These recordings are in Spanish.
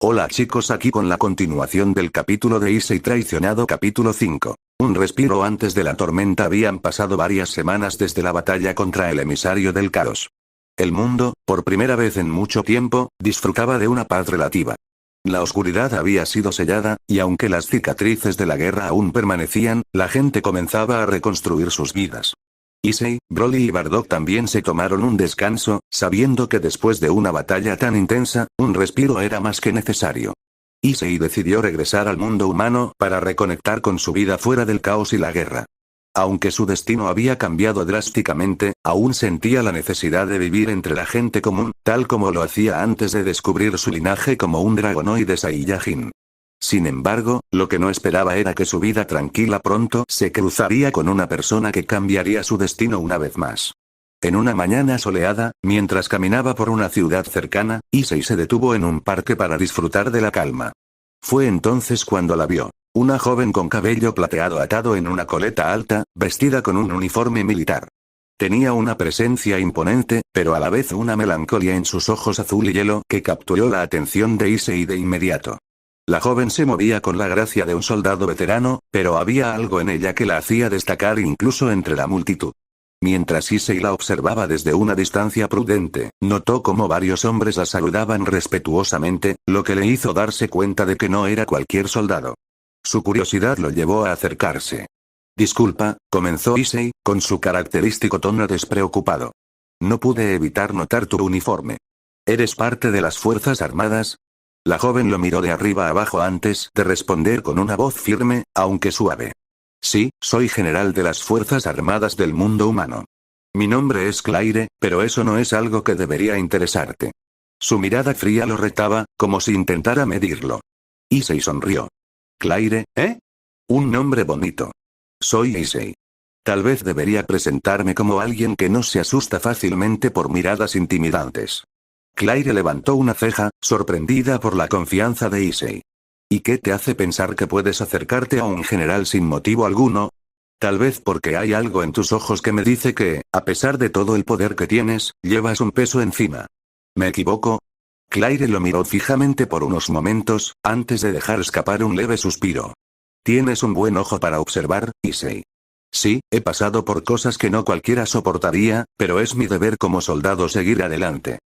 Hola chicos, aquí con la continuación del capítulo de Issei traicionado capítulo 5. Un respiro antes de la tormenta. Habían pasado varias semanas desde la batalla contra el emisario del caos. El mundo, por primera vez en mucho tiempo, disfrutaba de una paz relativa. La oscuridad había sido sellada, y aunque las cicatrices de la guerra aún permanecían, la gente comenzaba a reconstruir sus vidas. Issei, Broly y Bardock también se tomaron un descanso, sabiendo que después de una batalla tan intensa, un respiro era más que necesario. Issei decidió regresar al mundo humano para reconectar con su vida fuera del caos y la guerra. Aunque su destino había cambiado drásticamente, aún sentía la necesidad de vivir entre la gente común, tal como lo hacía antes de descubrir su linaje como un dragonoide Saiyajin. Sin embargo, lo que no esperaba era que su vida tranquila pronto se cruzaría con una persona que cambiaría su destino una vez más. En una mañana soleada, mientras caminaba por una ciudad cercana, Issei se detuvo en un parque para disfrutar de la calma. Fue entonces cuando la vio. Una joven con cabello plateado atado en una coleta alta, vestida con un uniforme militar. Tenía una presencia imponente, pero a la vez una melancolía en sus ojos azul y hielo que capturó la atención de Issei de inmediato. La joven se movía con la gracia de un soldado veterano, pero había algo en ella que la hacía destacar incluso entre la multitud. Mientras Issei la observaba desde una distancia prudente, notó cómo varios hombres la saludaban respetuosamente, lo que le hizo darse cuenta de que no era cualquier soldado. Su curiosidad lo llevó a acercarse. Disculpa, comenzó Issei, con su característico tono despreocupado. No pude evitar notar tu uniforme. ¿Eres parte de las Fuerzas Armadas? La joven lo miró de arriba abajo antes de responder con una voz firme, aunque suave. Sí, soy general de las Fuerzas Armadas del mundo humano. Mi nombre es Claire, pero eso no es algo que debería interesarte. Su mirada fría lo retaba, como si intentara medirlo. Issei sonrió. Claire, ¿eh? Un nombre bonito. Soy Issei. Tal vez debería presentarme como alguien que no se asusta fácilmente por miradas intimidantes. Claire levantó una ceja, sorprendida por la confianza de Issei. ¿Y qué te hace pensar que puedes acercarte a un general sin motivo alguno? Tal vez porque hay algo en tus ojos que me dice que, a pesar de todo el poder que tienes, llevas un peso encima. ¿Me equivoco? Claire lo miró fijamente por unos momentos, antes de dejar escapar un leve suspiro. Tienes un buen ojo para observar, Issei. Sí, he pasado por cosas que no cualquiera soportaría, pero es mi deber como soldado seguir adelante.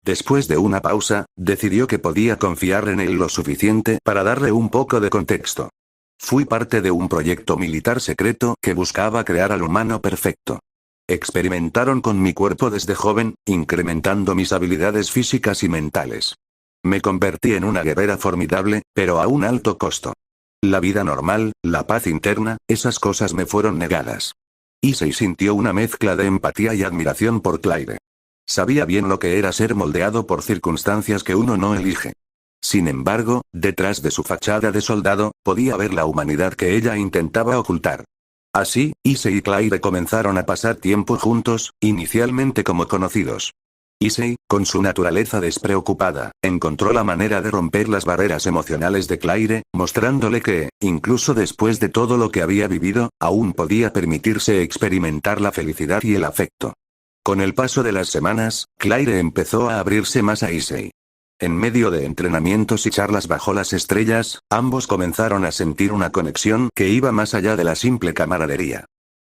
Después de una pausa, decidió que podía confiar en él lo suficiente para darle un poco de contexto. Fui parte de un proyecto militar secreto que buscaba crear al humano perfecto. Experimentaron con mi cuerpo desde joven, incrementando mis habilidades físicas y mentales. Me convertí en una guerrera formidable, pero a un alto costo. La vida normal, la paz interna, esas cosas me fueron negadas. Issei sintió una mezcla de empatía y admiración por Claire. Sabía bien lo que era ser moldeado por circunstancias que uno no elige. Sin embargo, detrás de su fachada de soldado, podía ver la humanidad que ella intentaba ocultar. Así, Issei y Claire comenzaron a pasar tiempo juntos, inicialmente como conocidos. Issei, con su naturaleza despreocupada, encontró la manera de romper las barreras emocionales de Claire, mostrándole que, incluso después de todo lo que había vivido, aún podía permitirse experimentar la felicidad y el afecto. Con el paso de las semanas, Claire empezó a abrirse más a Issei. En medio de entrenamientos y charlas bajo las estrellas, ambos comenzaron a sentir una conexión que iba más allá de la simple camaradería.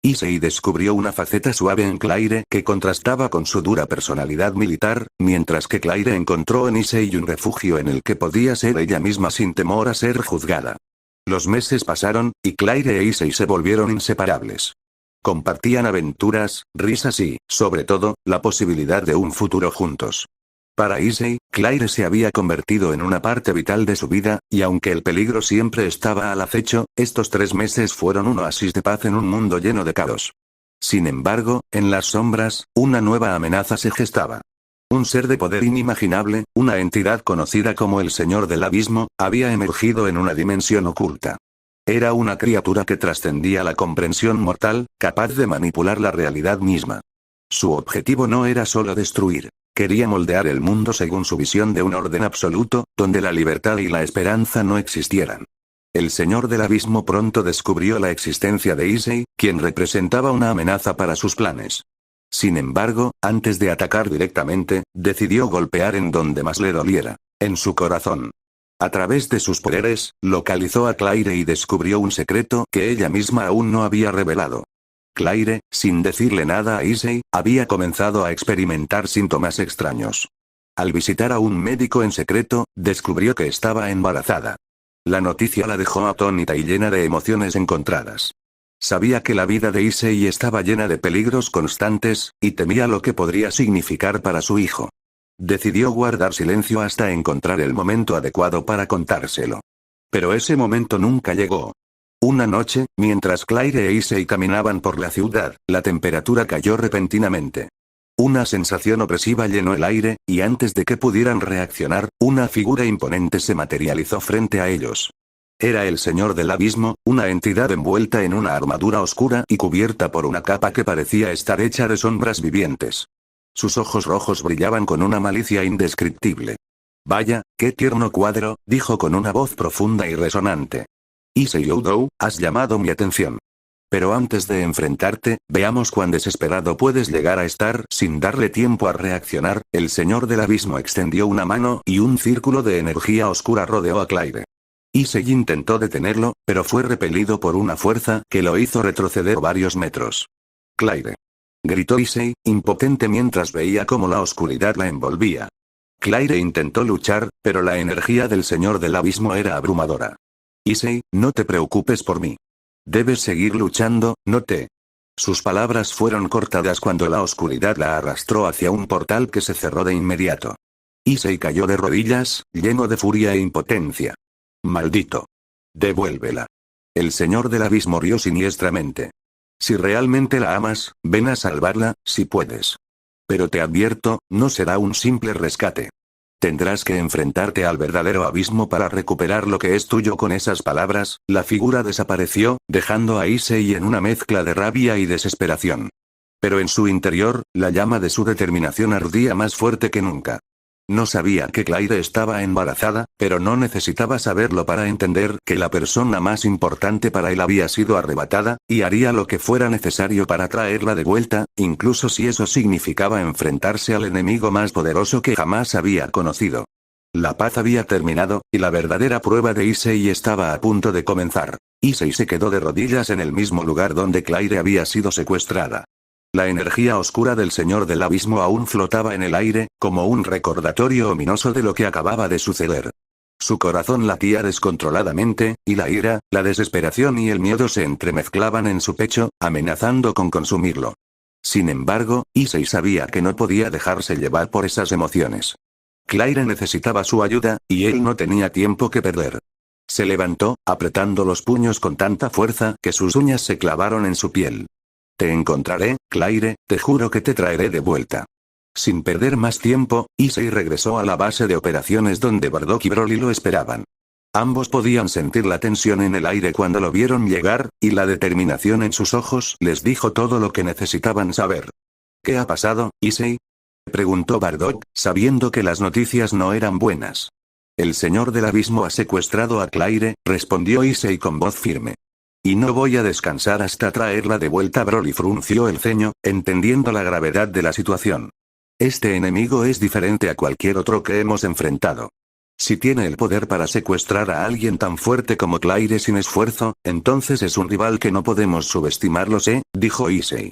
Issei descubrió una faceta suave en Claire que contrastaba con su dura personalidad militar, mientras que Claire encontró en Issei un refugio en el que podía ser ella misma sin temor a ser juzgada. Los meses pasaron, y Claire e Issei se volvieron inseparables. Compartían aventuras, risas y, sobre todo, la posibilidad de un futuro juntos. Para Issei, Claire se había convertido en una parte vital de su vida, y aunque el peligro siempre estaba al acecho, estos 3 meses fueron un oasis de paz en un mundo lleno de caos. Sin embargo, en las sombras, una nueva amenaza se gestaba. Un ser de poder inimaginable, una entidad conocida como el Señor del Abismo, había emergido en una dimensión oculta. Era una criatura que trascendía la comprensión mortal, capaz de manipular la realidad misma. Su objetivo no era solo destruir. Quería moldear el mundo según su visión de un orden absoluto, donde la libertad y la esperanza no existieran. El Señor del Abismo pronto descubrió la existencia de Issei, quien representaba una amenaza para sus planes. Sin embargo, antes de atacar directamente, decidió golpear en donde más le doliera, en su corazón. A través de sus poderes, localizó a Claire y descubrió un secreto que ella misma aún no había revelado. Claire, sin decirle nada a Issei, había comenzado a experimentar síntomas extraños. Al visitar a un médico en secreto, descubrió que estaba embarazada. La noticia la dejó atónita y llena de emociones encontradas. Sabía que la vida de Issei estaba llena de peligros constantes, y temía lo que podría significar para su hijo. Decidió guardar silencio hasta encontrar el momento adecuado para contárselo. Pero ese momento nunca llegó. Una noche, mientras Claire e Issei caminaban por la ciudad, la temperatura cayó repentinamente. Una sensación opresiva llenó el aire, y antes de que pudieran reaccionar, una figura imponente se materializó frente a ellos. Era el Señor del Abismo, una entidad envuelta en una armadura oscura y cubierta por una capa que parecía estar hecha de sombras vivientes. Sus ojos rojos brillaban con una malicia indescriptible. «Vaya, qué tierno cuadro», dijo con una voz profunda y resonante. «Issei Oudou, has llamado mi atención. Pero antes de enfrentarte, veamos cuán desesperado puedes llegar a estar». Sin darle tiempo a reaccionar, el Señor del Abismo extendió una mano y un círculo de energía oscura rodeó a Claire. Issei intentó detenerlo, pero fue repelido por una fuerza que lo hizo retroceder varios metros. «Claire», gritó Issei, impotente mientras veía cómo la oscuridad la envolvía. Claire intentó luchar, pero la energía del Señor del Abismo era abrumadora. «Issei, no te preocupes por mí. Debes seguir luchando, no te...». Sus palabras fueron cortadas cuando la oscuridad la arrastró hacia un portal que se cerró de inmediato. Issei cayó de rodillas, lleno de furia e impotencia. «Maldito. Devuélvela». El Señor del Abismo rió siniestramente. «Si realmente la amas, ven a salvarla, si puedes. Pero te advierto, no será un simple rescate. Tendrás que enfrentarte al verdadero abismo para recuperar lo que es tuyo». Con esas palabras, la figura desapareció, dejando a Issei en una mezcla de rabia y desesperación. Pero en su interior, la llama de su determinación ardía más fuerte que nunca. No sabía que Claire estaba embarazada, pero no necesitaba saberlo para entender que la persona más importante para él había sido arrebatada, y haría lo que fuera necesario para traerla de vuelta, incluso si eso significaba enfrentarse al enemigo más poderoso que jamás había conocido. La paz había terminado, y la verdadera prueba de Issei estaba a punto de comenzar. Issei se quedó de rodillas en el mismo lugar donde Claire había sido secuestrada. La energía oscura del Señor del Abismo aún flotaba en el aire, como un recordatorio ominoso de lo que acababa de suceder. Su corazón latía descontroladamente, y la ira, la desesperación y el miedo se entremezclaban en su pecho, amenazando con consumirlo. Sin embargo, Issei sabía que no podía dejarse llevar por esas emociones. Claire necesitaba su ayuda, y él no tenía tiempo que perder. Se levantó, apretando los puños con tanta fuerza que sus uñas se clavaron en su piel. «Te encontraré, Claire, te juro que te traeré de vuelta». Sin perder más tiempo, Issei regresó a la base de operaciones donde Bardock y Broly lo esperaban. Ambos podían sentir la tensión en el aire cuando lo vieron llegar, y la determinación en sus ojos les dijo todo lo que necesitaban saber. «¿Qué ha pasado, Issei?», preguntó Bardock, sabiendo que las noticias no eran buenas. «El Señor del Abismo ha secuestrado a Claire», respondió Issei con voz firme. «Y no voy a descansar hasta traerla de vuelta». Broly frunció el ceño, entendiendo la gravedad de la situación. «Este enemigo es diferente a cualquier otro que hemos enfrentado. Si tiene el poder para secuestrar a alguien tan fuerte como Claire sin esfuerzo, entonces es un rival que no podemos subestimar, lo sé», dijo Issei.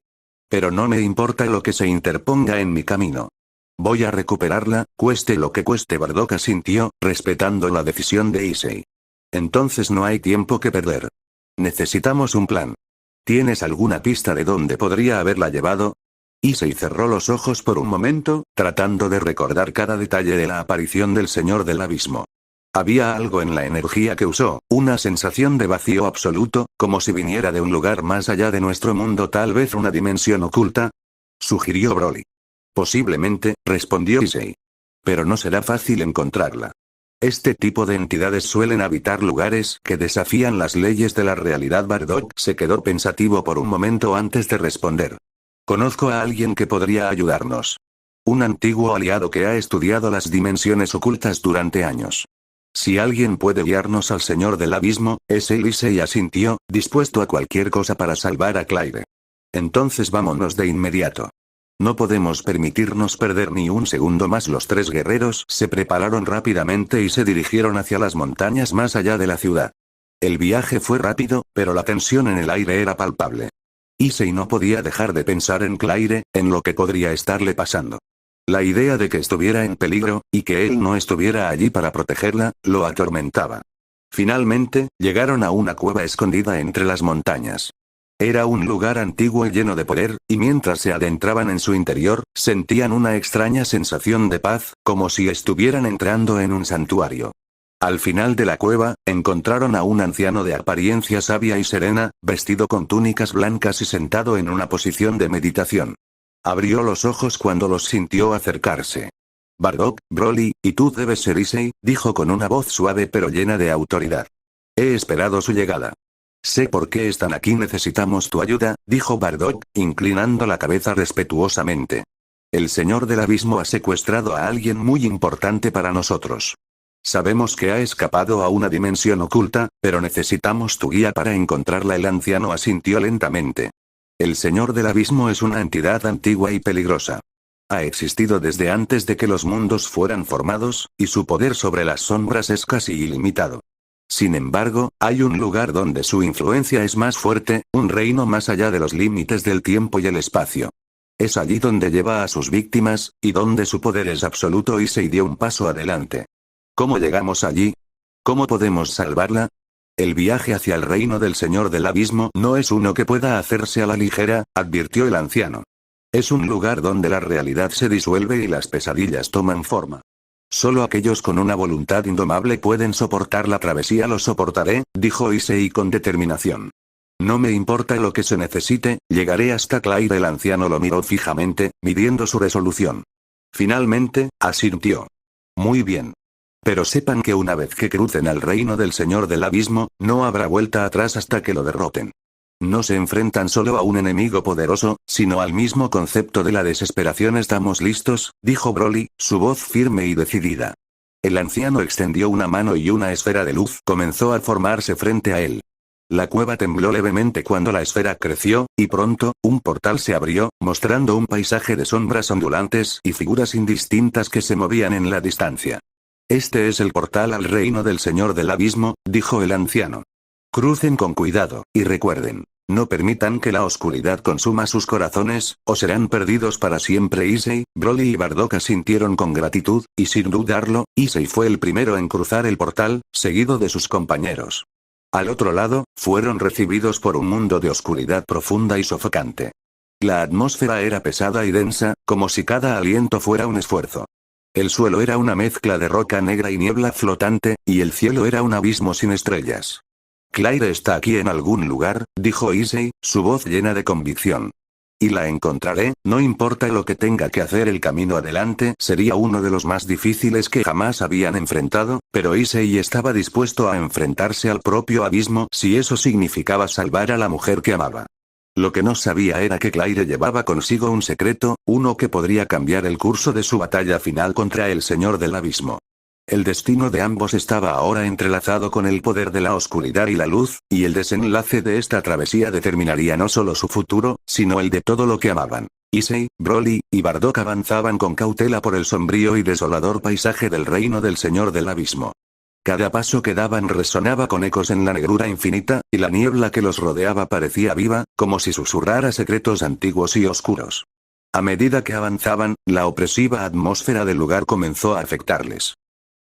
«Pero no me importa lo que se interponga en mi camino. Voy a recuperarla, cueste lo que cueste». Bardock asintió, respetando la decisión de Issei. «Entonces no hay tiempo que perder. Necesitamos un plan. ¿Tienes alguna pista de dónde podría haberla llevado?». Issei cerró los ojos por un momento, tratando de recordar cada detalle de la aparición del Señor del Abismo. Había algo en la energía que usó, una sensación de vacío absoluto, como si viniera de un lugar más allá de nuestro mundo, tal vez una dimensión oculta, sugirió Broly. «Posiblemente», respondió Issei. «Pero no será fácil encontrarla. Este tipo de entidades suelen habitar lugares que desafían las leyes de la realidad». Bardock se quedó pensativo por un momento antes de responder. «Conozco a alguien que podría ayudarnos. Un antiguo aliado que ha estudiado las dimensiones ocultas durante años. Si alguien puede guiarnos al Señor del Abismo, es él». Issei asintió, dispuesto a cualquier cosa para salvar a Claire. «Entonces vámonos de inmediato». No podemos permitirnos perder ni un segundo más. Los tres guerreros se prepararon rápidamente y se dirigieron hacia las montañas más allá de la ciudad. El viaje fue rápido, pero la tensión en el aire era palpable. Issei no podía dejar de pensar en Claire, en lo que podría estarle pasando. La idea de que estuviera en peligro, y que él no estuviera allí para protegerla, lo atormentaba. Finalmente, llegaron a una cueva escondida entre las montañas. Era un lugar antiguo y lleno de poder, y mientras se adentraban en su interior, sentían una extraña sensación de paz, como si estuvieran entrando en un santuario. Al final de la cueva, encontraron a un anciano de apariencia sabia y serena, vestido con túnicas blancas y sentado en una posición de meditación. Abrió los ojos cuando los sintió acercarse. Bardock, Broly, y tú debes ser Issei, dijo con una voz suave pero llena de autoridad. He esperado su llegada. Sé por qué están aquí. Necesitamos tu ayuda, dijo Bardock, inclinando la cabeza respetuosamente. El Señor del Abismo ha secuestrado a alguien muy importante para nosotros. Sabemos que ha escapado a una dimensión oculta, pero necesitamos tu guía para encontrarla. El anciano asintió lentamente. El Señor del Abismo es una entidad antigua y peligrosa. Ha existido desde antes de que los mundos fueran formados, y su poder sobre las sombras es casi ilimitado. Sin embargo, hay un lugar donde su influencia es más fuerte, un reino más allá de los límites del tiempo y el espacio. Es allí donde lleva a sus víctimas, y donde su poder es absoluto. Issei dio un paso adelante. ¿Cómo llegamos allí? ¿Cómo podemos salvarla? El viaje hacia el reino del Señor del Abismo no es uno que pueda hacerse a la ligera, advirtió el anciano. Es un lugar donde la realidad se disuelve y las pesadillas toman forma. Solo aquellos con una voluntad indomable pueden soportar la travesía. Lo soportaré, dijo Issei con determinación. No me importa lo que se necesite, llegaré hasta Claire. El anciano lo miró fijamente, midiendo su resolución. Finalmente, asintió. Muy bien. Pero sepan que una vez que crucen al reino del Señor del Abismo, no habrá vuelta atrás hasta que lo derroten. No se enfrentan solo a un enemigo poderoso, sino al mismo concepto de la desesperación. Estamos listos, dijo Broly, su voz firme y decidida. El anciano extendió una mano y una esfera de luz comenzó a formarse frente a él. La cueva tembló levemente cuando la esfera creció, y pronto, un portal se abrió, mostrando un paisaje de sombras ondulantes y figuras indistintas que se movían en la distancia. Este es el portal al reino del Señor del Abismo, dijo el anciano. Crucen con cuidado, y recuerden, no permitan que la oscuridad consuma sus corazones, o serán perdidos para siempre. Issei, Broly y Bardock asintieron con gratitud, y sin dudarlo, Issei fue el primero en cruzar el portal, seguido de sus compañeros. Al otro lado, fueron recibidos por un mundo de oscuridad profunda y sofocante. La atmósfera era pesada y densa, como si cada aliento fuera un esfuerzo. El suelo era una mezcla de roca negra y niebla flotante, y el cielo era un abismo sin estrellas. Claire está aquí en algún lugar, dijo Issei, su voz llena de convicción. Y la encontraré, no importa lo que tenga que hacer. El camino adelante sería uno de los más difíciles que jamás habían enfrentado, pero Issei estaba dispuesto a enfrentarse al propio abismo si eso significaba salvar a la mujer que amaba. Lo que no sabía era que Claire llevaba consigo un secreto, uno que podría cambiar el curso de su batalla final contra el Señor del Abismo. El destino de ambos estaba ahora entrelazado con el poder de la oscuridad y la luz, y el desenlace de esta travesía determinaría no solo su futuro, sino el de todo lo que amaban. Issei, Broly, y Bardock avanzaban con cautela por el sombrío y desolador paisaje del reino del Señor del Abismo. Cada paso que daban resonaba con ecos en la negrura infinita, y la niebla que los rodeaba parecía viva, como si susurrara secretos antiguos y oscuros. A medida que avanzaban, la opresiva atmósfera del lugar comenzó a afectarles.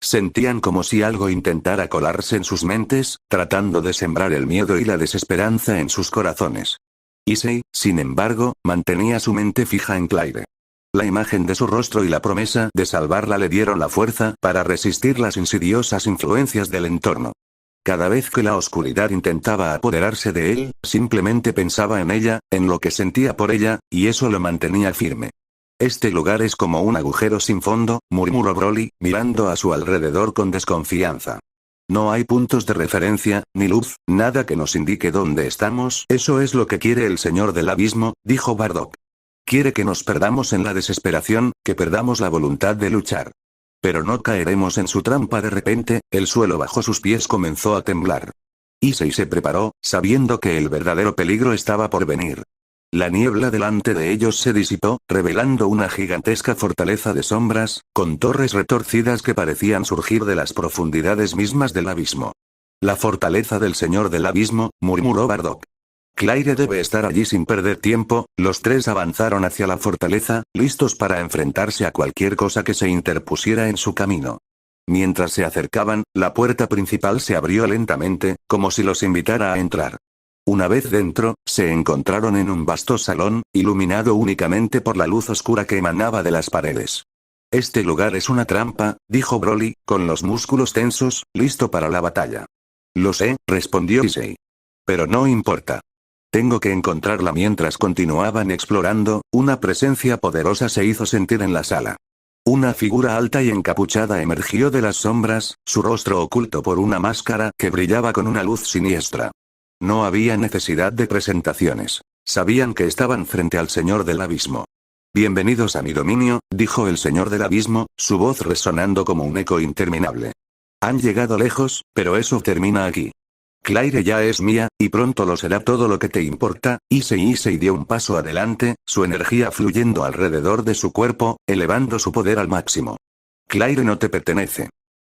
Sentían como si algo intentara colarse en sus mentes, tratando de sembrar el miedo y la desesperanza en sus corazones. Issei, sin embargo, mantenía su mente fija en Claire. La imagen de su rostro y la promesa de salvarla le dieron la fuerza para resistir las insidiosas influencias del entorno. Cada vez que la oscuridad intentaba apoderarse de él, simplemente pensaba en ella, en lo que sentía por ella, y eso lo mantenía firme. Este lugar es como un agujero sin fondo, murmuró Broly, mirando a su alrededor con desconfianza. No hay puntos de referencia, ni luz, nada que nos indique dónde estamos. Eso es lo que quiere el Señor del Abismo, dijo Bardock. Quiere que nos perdamos en la desesperación, que perdamos la voluntad de luchar. Pero no caeremos en su trampa. De repente, el suelo bajo sus pies comenzó a temblar. Issei se preparó, sabiendo que el verdadero peligro estaba por venir. La niebla delante de ellos se disipó, revelando una gigantesca fortaleza de sombras, con torres retorcidas que parecían surgir de las profundidades mismas del abismo. La fortaleza del Señor del Abismo, murmuró Bardock. Claire debe estar allí sin perder tiempo. Los tres avanzaron hacia la fortaleza, listos para enfrentarse a cualquier cosa que se interpusiera en su camino. Mientras se acercaban, la puerta principal se abrió lentamente, como si los invitara a entrar. Una vez dentro, se encontraron en un vasto salón, iluminado únicamente por la luz oscura que emanaba de las paredes. Este lugar es una trampa, dijo Broly, con los músculos tensos, listo para la batalla. Lo sé, respondió Issei. Pero no importa. Tengo que encontrarla. Mientras continuaban explorando, una presencia poderosa se hizo sentir en la sala. Una figura alta y encapuchada emergió de las sombras, su rostro oculto por una máscara que brillaba con una luz siniestra. No había necesidad de presentaciones. Sabían que estaban frente al Señor del Abismo. Bienvenidos a mi dominio, dijo el Señor del Abismo, su voz resonando como un eco interminable. Han llegado lejos, pero eso termina aquí. Claire ya es mía, y pronto lo será. Todo lo que te importa. Issei dio un paso adelante, su energía fluyendo alrededor de su cuerpo, elevando su poder al máximo. Claire no te pertenece.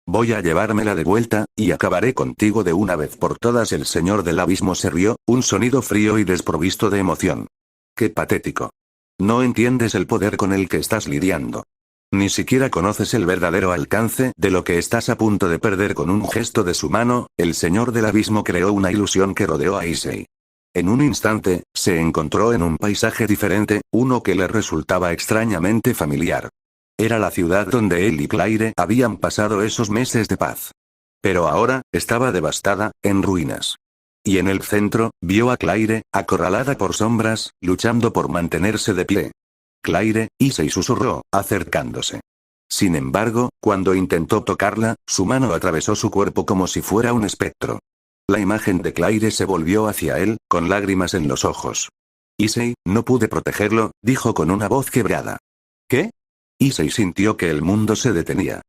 Voy a llevármela de vuelta, y acabaré contigo de una vez por todas. El Señor del Abismo se rió, un sonido frío y desprovisto de emoción. Qué patético. No entiendes el poder con el que estás lidiando. Ni siquiera conoces el verdadero alcance de lo que estás a punto de perder. Con un gesto de su mano, el Señor del Abismo creó una ilusión que rodeó a Issei. En un instante, se encontró en un paisaje diferente, uno que le resultaba extrañamente familiar. Era la ciudad donde él y Claire habían pasado esos meses de paz. Pero ahora, estaba devastada, en ruinas. Y en el centro, vio a Claire, acorralada por sombras, luchando por mantenerse de pie. Claire, Issei susurró, acercándose. Sin embargo, cuando intentó tocarla, su mano atravesó su cuerpo como si fuera un espectro. La imagen de Claire se volvió hacia él, con lágrimas en los ojos. Issei, no pude protegerlo, dijo con una voz quebrada. ¿Qué? Issei sintió que el mundo se detenía.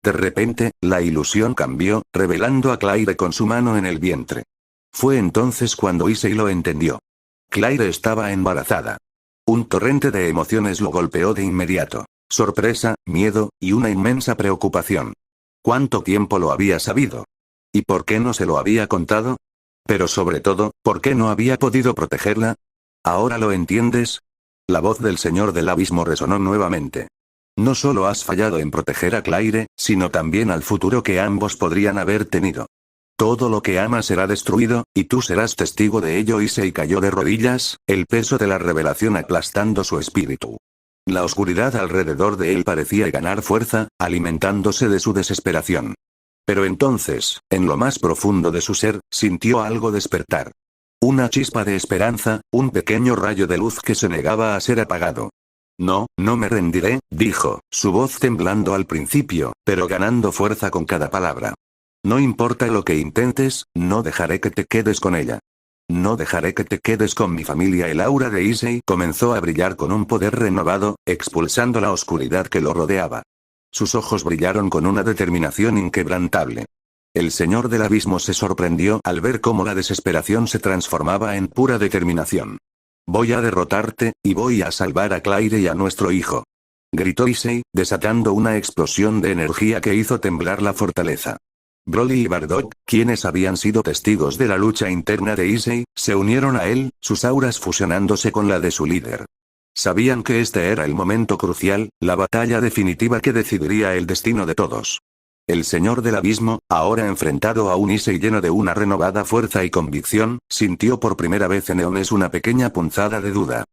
De repente, la ilusión cambió, revelando a Claire con su mano en el vientre. Fue entonces cuando Issei lo entendió. Claire estaba embarazada. Un torrente de emociones lo golpeó de inmediato. Sorpresa, miedo, y una inmensa preocupación. ¿Cuánto tiempo lo había sabido? ¿Y por qué no se lo había contado? Pero sobre todo, ¿por qué no había podido protegerla? ¿Ahora lo entiendes? La voz del Señor del Abismo resonó nuevamente. No solo has fallado en proteger a Claire, sino también al futuro que ambos podrían haber tenido. Todo lo que amas será destruido, y tú serás testigo de ello. Issei cayó de rodillas, el peso de la revelación aplastando su espíritu. La oscuridad alrededor de él parecía ganar fuerza, alimentándose de su desesperación. Pero entonces, en lo más profundo de su ser, sintió algo despertar. Una chispa de esperanza, un pequeño rayo de luz que se negaba a ser apagado. No, no me rendiré, dijo, su voz temblando al principio, pero ganando fuerza con cada palabra. No importa lo que intentes, no dejaré que te quedes con ella. No dejaré que te quedes con mi familia. El aura de Issei comenzó a brillar con un poder renovado, expulsando la oscuridad que lo rodeaba. Sus ojos brillaron con una determinación inquebrantable. El Señor del Abismo se sorprendió al ver cómo la desesperación se transformaba en pura determinación. Voy a derrotarte, y voy a salvar a Claire y a nuestro hijo. Gritó Issei, desatando una explosión de energía que hizo temblar la fortaleza. Broly y Bardock, quienes habían sido testigos de la lucha interna de Issei, se unieron a él, sus auras fusionándose con la de su líder. Sabían que este era el momento crucial, la batalla definitiva que decidiría el destino de todos. El Señor del Abismo, ahora enfrentado a un Issei lleno de una renovada fuerza y convicción, sintió por primera vez en eones una pequeña punzada de duda.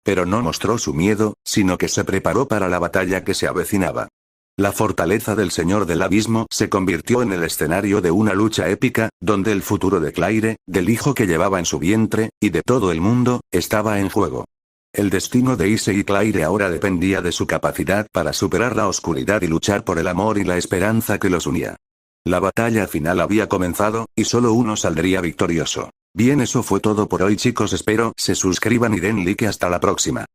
Pero no mostró su miedo, sino que se preparó para la batalla que se avecinaba. La fortaleza del Señor del Abismo se convirtió en el escenario de una lucha épica, donde el futuro de Claire, del hijo que llevaba en su vientre, y de todo el mundo, estaba en juego. El destino de Issei y Claire ahora dependía de su capacidad para superar la oscuridad y luchar por el amor y la esperanza que los unía. La batalla final había comenzado, y solo uno saldría victorioso. Bien, eso fue todo por hoy, chicos. Espero se suscriban y den like. Hasta la próxima.